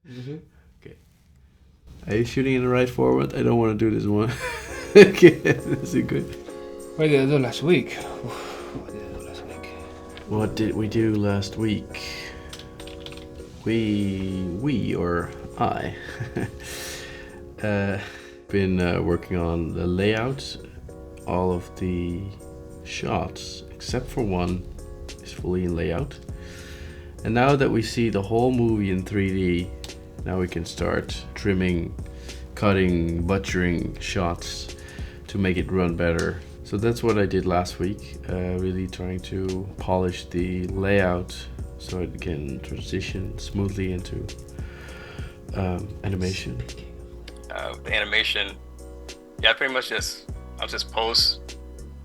Mm-hmm. Okay. Are you shooting in the right format? I don't want to do this one. Okay, this is good. What did I do last week? What did we do last week? We or I been working on the layout. All of the shots except for one is fully in layout. And now that we see the whole movie in 3D, now we can start trimming, cutting, butchering shots to make it run better. So that's what I did last week, really trying to polish the layout so it can transition smoothly into animation. The animation, yeah, pretty much I'll just post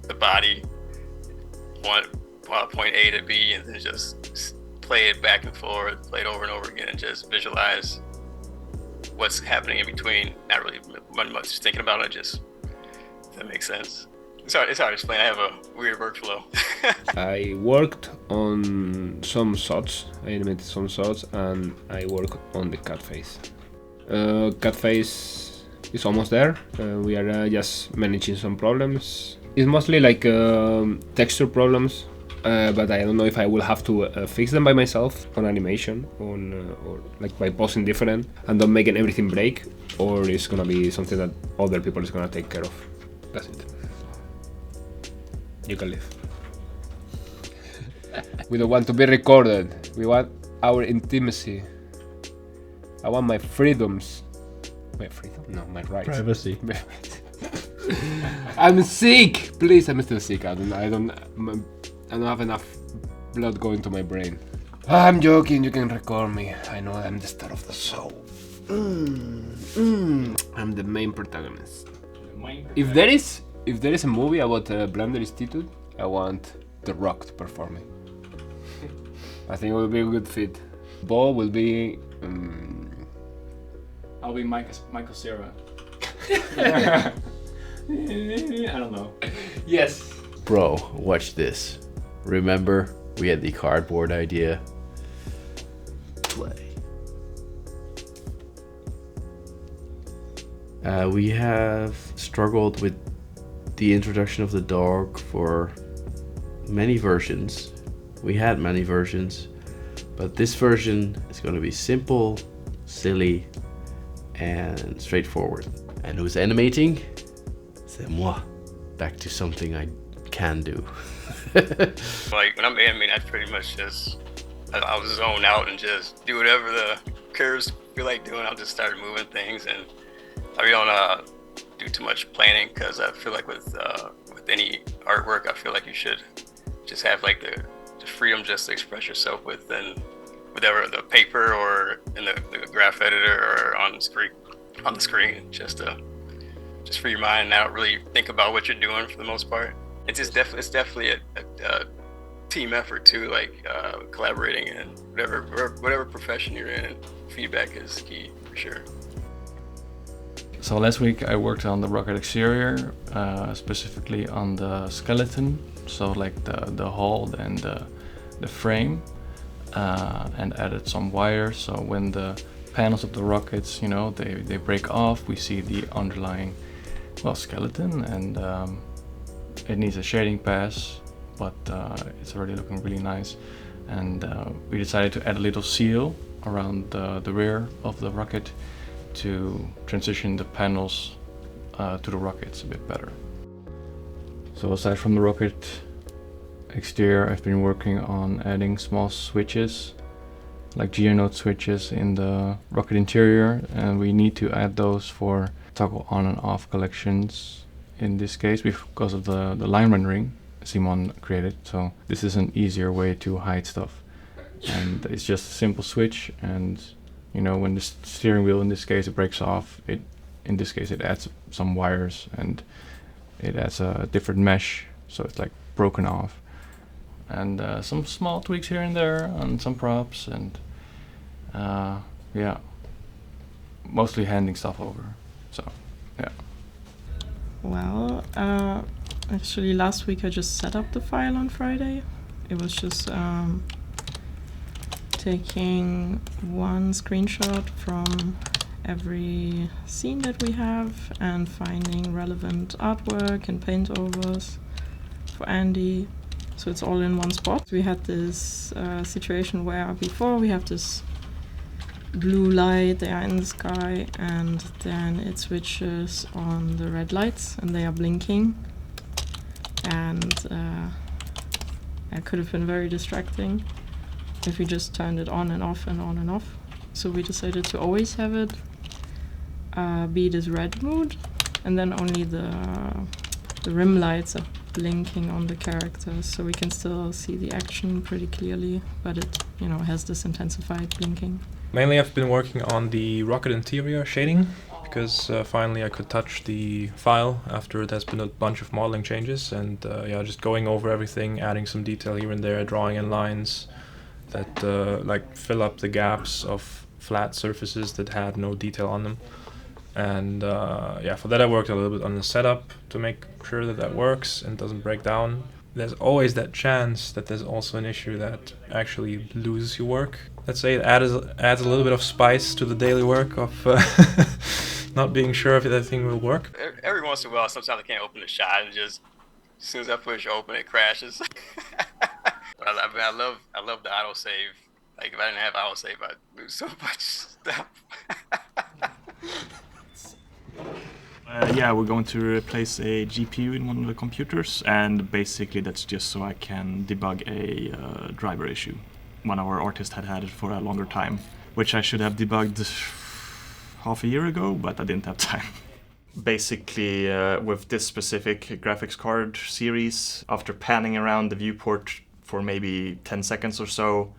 the body point A to B and then just play it back and forth, play it over and over again, and just visualize what's happening in between. Not really much just thinking about it, just, if that makes sense. It's hard to explain. I have a weird workflow. I worked on some shots, I animated some shots, and I worked on the cat face. Cat face is almost there. We are just managing some problems. It's mostly like texture problems, but I don't know if I will have to fix them by myself on animation, or like by posing different and not making everything break, or it's gonna be something that other people is gonna take care of. That's it. You can live. We don't want to be recorded. We want our intimacy. I want my freedoms. My freedom? No, my rights. Privacy. I'm sick. Please, I'm still sick. I don't have enough blood going to my brain. I'm joking. You can record me. I know I'm the star of the show. I'm the main protagonist. If there is a movie about Blender Institute, I want The Rock to perform it. I think it will be a good fit. Bo will be. I'll be Michael Cera. I don't know. Yes. Bro, watch this. Remember, we had the cardboard idea. Play. We have struggled with the introduction of the dog for many versions. We had many versions, but this version is going to be simple, silly, and straightforward. And who's animating? C'est moi. Back to something I can do. Like when I'm animating, I pretty much I'll zone out and just do whatever the curves feel like doing. I'll just start moving things, and I don't do too much planning, because I feel like with any artwork, I feel like you should just have like the freedom just to express yourself within whatever the paper or in the graph editor or on the screen, just free your mind and not really think about what you're doing for the most part. It's definitely a team effort too, like collaborating in whatever profession you're in. Feedback is key for sure. So last week I worked on the rocket exterior, specifically on the skeleton, so like the hull and the frame, and added some wires. So when the panels of the rockets, they break off, we see the underlying skeleton, and it needs a shading pass, but it's already looking really nice. And we decided to add a little seal around the rear of the rocket to transition the panels to the rockets a bit better. So aside from the rocket exterior, I've been working on adding small switches, like geonode switches in the rocket interior, and we need to add those for toggle on and off collections. In this case, because of the line rendering Simon created, so this is an easier way to hide stuff. And it's just a simple switch, and when the steering wheel in this case it breaks off, it adds some wires and it adds a different mesh, so it's like broken off. And some small tweaks here and there on some props, and mostly handing stuff over. So yeah. Well, actually last week I just set up the file on Friday. It was just taking one screenshot from every scene that we have and finding relevant artwork and paint overs for Andy. So it's all in one spot. We had this situation where before we have this blue light there in the sky, and then it switches on the red lights and they are blinking, and it could have been very distracting if we just turned it on and off and on and off. So we decided to always have it be this red mode, and then only the rim lights are blinking on the characters, so we can still see the action pretty clearly, but it, you know, has this intensified blinking. Mainly I've been working on the rocket interior shading, because finally I could touch the file after there's been a bunch of modeling changes, and just going over everything, adding some detail here and there, drawing in lines that like fill up the gaps of flat surfaces that had no detail on them. And for that I worked a little bit on the setup to make sure that that works and doesn't break down. There's always that chance that there's also an issue that actually loses your work. Let's say it adds a little bit of spice to the daily work of not being sure if that thing will work. Every once in a while, sometimes I can't open the shot, and just as soon as I push open, it crashes. But I love the autosave. Like if I didn't have autosave, I'd lose so much stuff. We're going to replace a GPU in one of the computers, and basically that's just so I can debug a driver issue. One of our artists had it for a longer time, which I should have debugged half a year ago, but I didn't have time. Basically, with this specific graphics card series, after panning around the viewport for maybe 10 seconds or so,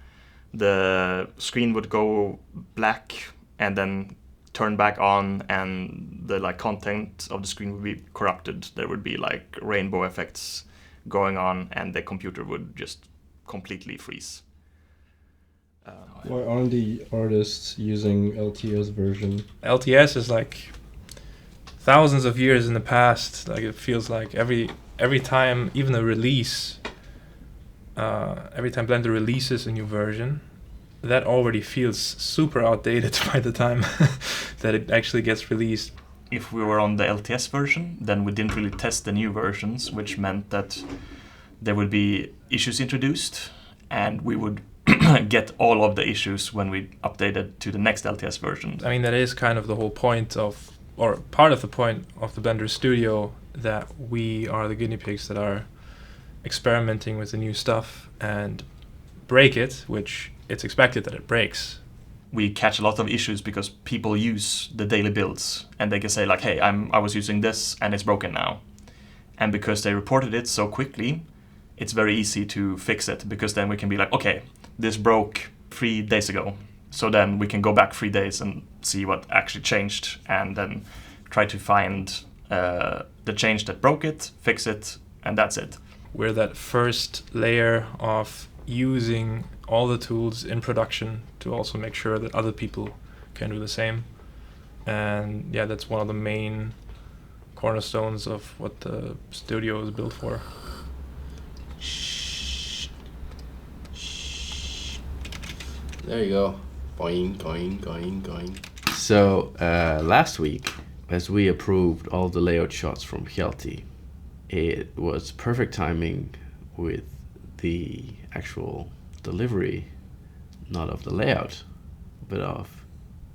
the screen would go black and then turn back on, and the content of the screen would be corrupted. There would be rainbow effects going on, and the computer would just completely freeze. Why aren't the artists using LTS version? LTS is thousands of years in the past. It feels like every time, even a release, every time Blender releases a new version, that already feels super outdated by the time that it actually gets released. If we were on the LTS version, then we didn't really test the new versions, which meant that there would be issues introduced, and we would get all of the issues when we updated to the next LTS version. I mean, that is kind of the whole point of, or part of the point of the Blender Studio, that we are the guinea pigs that are experimenting with the new stuff and break it, which it's expected that it breaks. We catch a lot of issues because people use the daily builds, and they can say hey, I was using this and it's broken now. And because they reported it so quickly, it's very easy to fix it, because then we can be okay, this broke 3 days ago. So then we can go back 3 days and see what actually changed, and then try to find the change that broke it, fix it, and that's it. We're that first layer of using all the tools in production to also make sure that other people can do the same. And that's one of the main cornerstones of what the studio is built for. There you go. Boing, going, going, going. So last week, as we approved all the layout shots from Hjalti, it was perfect timing with the actual delivery, not of the layout, but of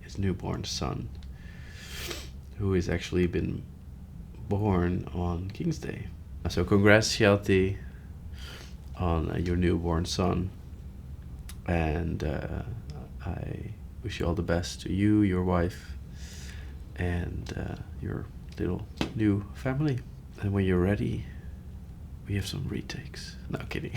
his newborn son, who has actually been born on King's Day. So congrats, Hjalti, on your newborn son, and I wish you all the best to you, your wife, and your little new family. And when you're ready, we have some retakes. No, kidding.